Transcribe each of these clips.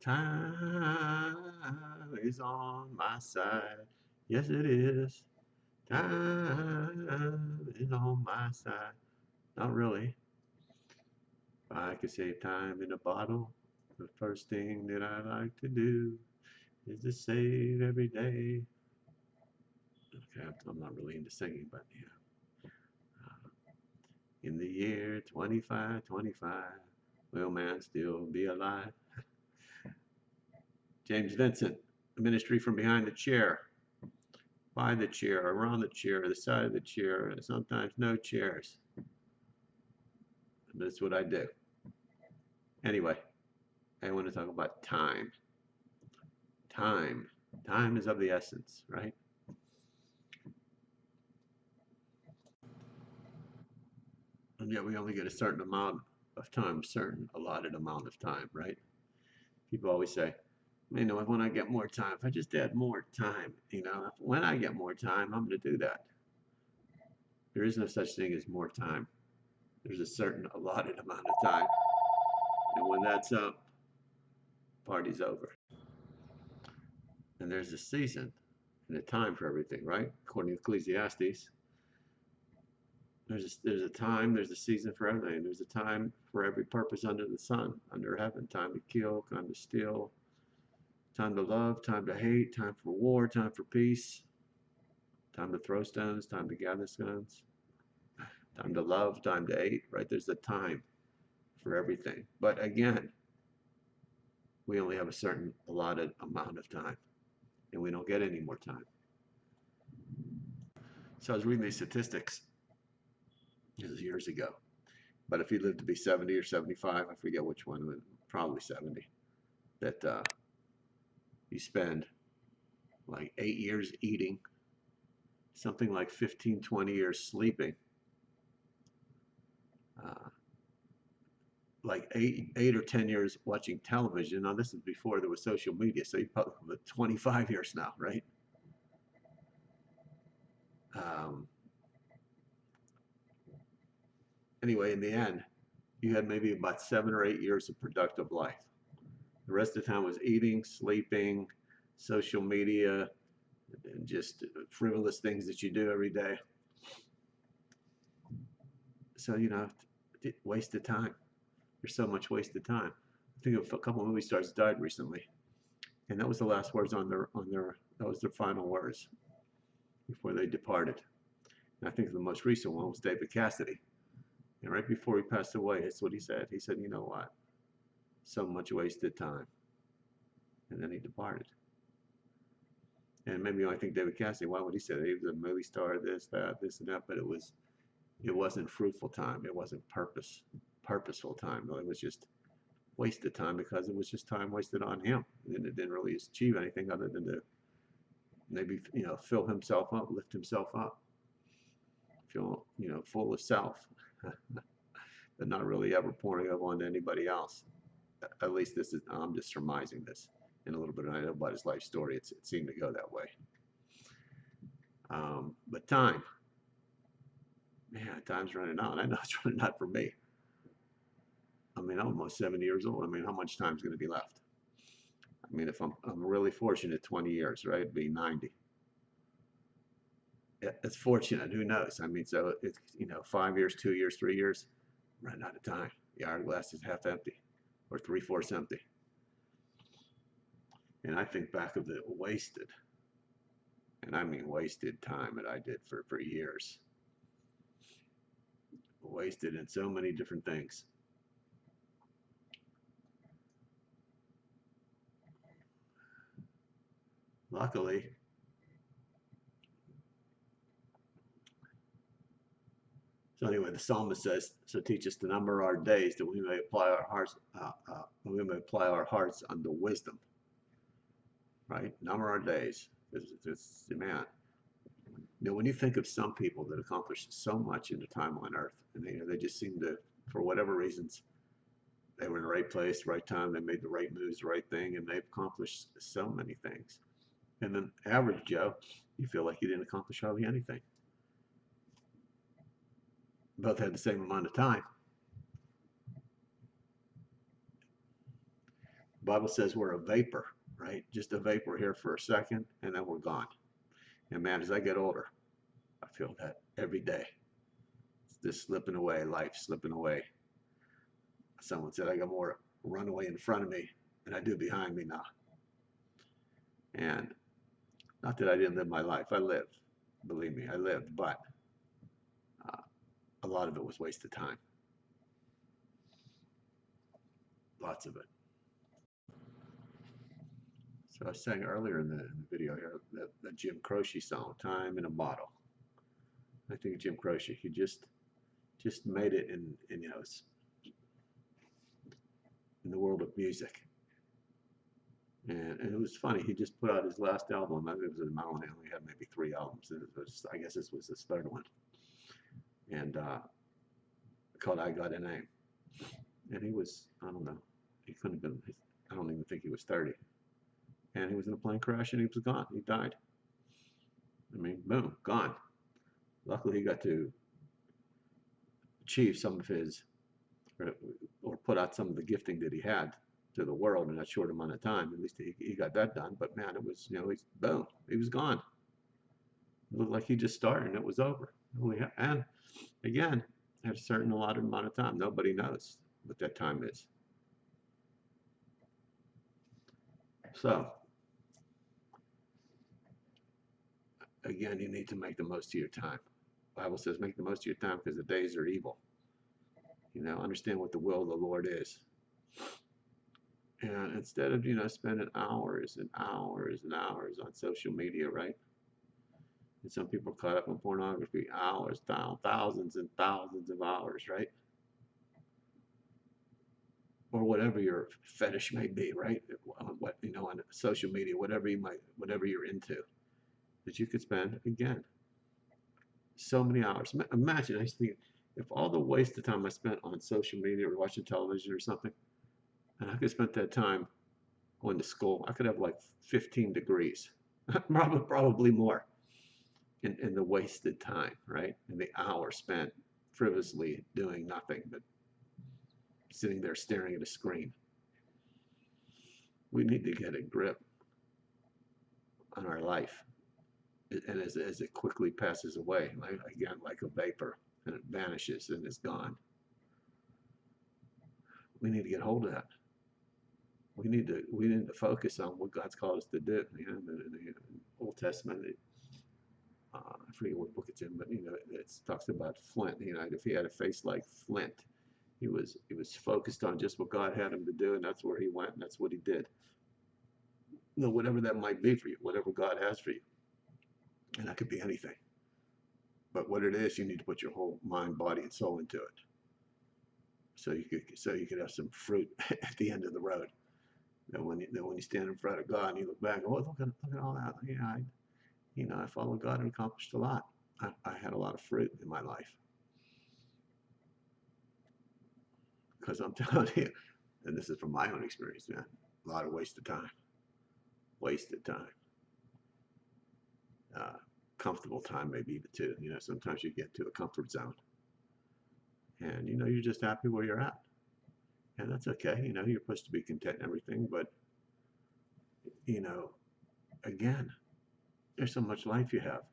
Time is on my side. Yes, it is. Time is on my side. Not really. If I could save time in a bottle, the first thing that I like to do is to save every day. Okay, I'm not really into singing, but yeah. In the year 2525, will man still be alive? James Vincent, ministry from behind the chair, by the chair, around the chair, the side of the chair, sometimes no chairs. That's what I do. Anyway, I want to talk about time. Time. Time is of the essence, right? And yet we only get a certain amount of time, certain allotted amount of time, right? People always say, you know, when I get more time, if I just had more time, you know, when I get more time, I'm going to do that. There is no such thing as more time. There's a certain allotted amount of time. And when that's up, party's over. And there's a season and a time for everything, right? According to Ecclesiastes, there's a time, there's a season for everything. There's a time for every purpose under the sun, under heaven. Time to kill, time to steal, time to love, time to hate, time for war, time for peace, time to throw stones, time to gather stones, time to love, time to hate, right? There's a time for everything. But again, we only have a certain allotted amount of time, and we don't get any more time. So I was reading these statistics, this is years ago, but if you live to be 70 or 75, I forget which one, probably 70, that you spend like 8 years eating, something like 15, 20 years sleeping, uh, like eight or 10 years watching television. Now, this is before there was social media, so you probably 25 years now, right? Um, anyway, in the end, you had maybe about 7 or 8 years of productive life. The rest of the time was eating, sleeping, social media, and just frivolous things that you do every day. So, you know, wasted time. There's so much wasted time. I think of a couple of movie stars died recently, and that was the last words on their that was their final words before they departed. And I think the most recent one was David Cassidy. And right before he passed away, that's what he said. He said, "You know what? So much wasted time." And then he departed. And maybe I think David Cassidy, why would he say that? He was a movie star, this and that, but it wasn't fruitful time. It wasn't purposeful time. It was just wasted time because it was just time wasted on him. And it didn't really achieve anything other than to maybe, you know, fill himself up, lift himself up, feel, you know, full of self, but not really ever pouring up onto anybody else. At least this is, I'm just surmising this in a little bit. I know about his life story. It seemed to go that way. But time, man, time's running out. I know it's running out for me. I mean, I'm almost 70 years old. I mean, how much time's going to be left? I mean, if I'm really fortunate, 20 years, right? It'd be 90. It's fortunate. Who knows? I mean, so it's, you know, 5 years, 2 years, 3 years, running out of time. The hourglass is half empty or three-fourths empty. And I think back of the wasted, and I mean wasted time that I did for years. Wasted in so many different things. Luckily, so anyway, the psalmist says, "So teach us to number our days, that we may apply our hearts, we may apply our hearts unto wisdom." Right? Number our days. It's man. You know, when you think of some people that accomplished so much in the time on Earth, and they just seem to, for whatever reasons, they were in the right place, right time, they made the right moves, the right thing, and they've accomplished so many things. And then average Joe, you feel like you didn't accomplish hardly anything. Both had the same amount of time, Bible says we're a vapor, right? Just a vapor here for a second, and then we're gone. And man, as I get older, I feel that every day. It's just slipping away, life slipping away. Someone said I got more runaway in front of me than I do behind me now. And not that I didn't live my life. I lived. Believe me, I lived. But uh, a lot of it was wasted time. Lots of it. So I was saying earlier in the video here the Jim Croce song, "Time in a Bottle." I think Jim Croce, he just made it in you know in the world of music. And it was funny. He just put out his last album. I think it was in Maryland. He only had maybe 3 albums. I guess this was his third one. And called "I Got a Name." And he was, I don't know, he couldn't have been. I don't even think he was 30. And he was in a plane crash and he was gone. He died. I mean, boom, gone. Luckily, he got to achieve some of his, or put out some of the gifting that he had to the world in that short amount of time. At least he got that done. But man, it was, he's boom, he was gone. It looked like he just started and it was over. And again, at a certain allotted amount of time, nobody knows what that time is. So again, you need to make the most of your time. The Bible says make the most of your time because the days are evil. Understand what the will of the Lord is. And instead of, spending hours and hours and hours on social media, right? And some people are caught up in pornography, hours, thousands and thousands of hours, right? Or whatever your fetish may be, right? On social media, whatever you're into, that you could spend, again, so many hours. Imagine, I think, if all the waste of time I spent on social media or watching television or something, and I could spend that time going to school, I could have like 15 degrees, probably more, in the wasted time, right? And the hour spent frivolously doing nothing but sitting there staring at a screen. We need to get a grip on our life, and as it quickly passes away, like a vapor, and it vanishes and is gone. We need to get hold of that. We need to focus on what God's called us to do. In the Old Testament, I forget what book it's in, but it talks about flint. If he had a face like flint, he was focused on just what God had him to do, and that's where he went, and that's what he did. Whatever that might be for you, whatever God has for you, and that could be anything. But what it is, you need to put your whole mind, body, and soul into it, so you could have some fruit at the end of the road. That when you stand in front of God and you look back, oh, look at all that. I followed God and accomplished a lot. I had a lot of fruit in my life. Because I'm telling you, and this is from my own experience, man, a lot of wasted time. Wasted time. Comfortable time maybe too. Sometimes you get to a comfort zone. And you're just happy where you're at. And that's okay. You're supposed to be content and everything, but again, there's so much life you have.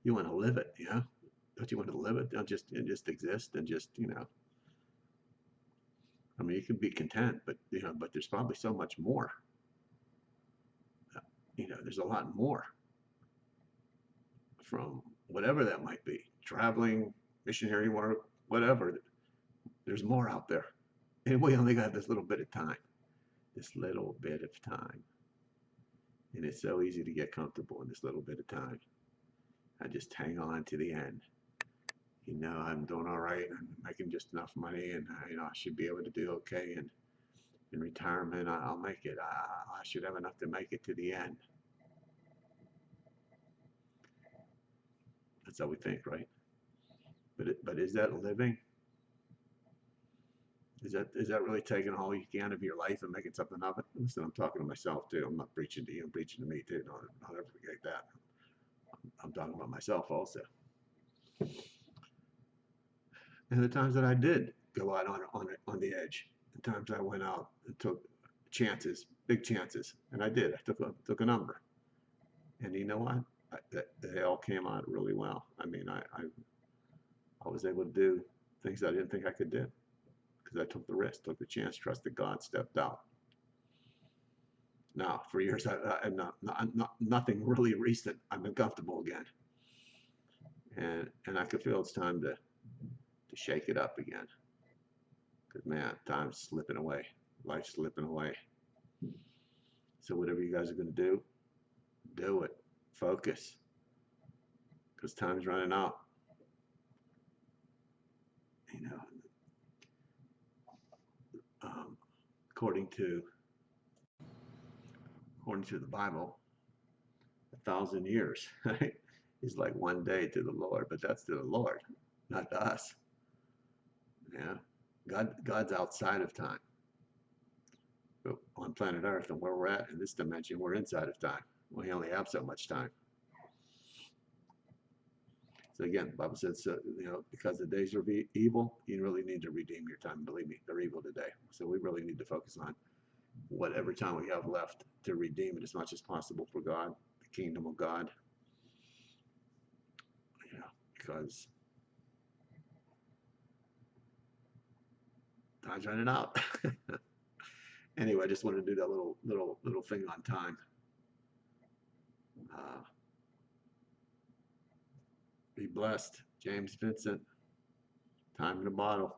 You want to live it, Don't you want to live it? Don't just exist and just, I mean, you can be content, but but there's probably so much more. There's a lot more from whatever that might be. Traveling, missionary work, whatever. There's more out there. And we only got this little bit of time. This little bit of time. And it's so easy to get comfortable in this little bit of time. I just hang on to the end. I'm doing all right. I'm making just enough money, and I should be able to do okay. And in retirement, I'll make it. I should have enough to make it to the end. That's how we think, right? But is that living? Is that really taking all you can of your life and making something of it? Listen, I'm talking to myself too. I'm not preaching to you. I'm preaching to me too. Don't ever forget that. I'm talking about myself also. And the times that I did go out on the edge, the times I went out and took chances, big chances, and I did. I took a number, and you know what? They all came out really well. I mean, I was able to do things I didn't think I could do because I took the risk, took the chance, trusted God, stepped out. Now, for years, I nothing really recent. I've been comfortable again, and I could feel it's time to shake it up again. Because man, time's slipping away, life's slipping away. So whatever you guys are going to do it. Focus, because time's running out. You know, um, according to the Bible, 1,000 years, right, is like one day to the Lord, but that's to the Lord, not to us. Yeah, God's outside of time. But on planet Earth and where we're at in this dimension, we're inside of time. We only have so much time. So again, the Bible says, because the days are evil, you really need to redeem your time. Believe me, they're evil today. So we really need to focus on whatever time we have left to redeem it as much as possible for God, the kingdom of God. Because time's running out. Anyway, I just wanted to do that little thing on time. Uh, be blessed. James Vincent, time in a bottle.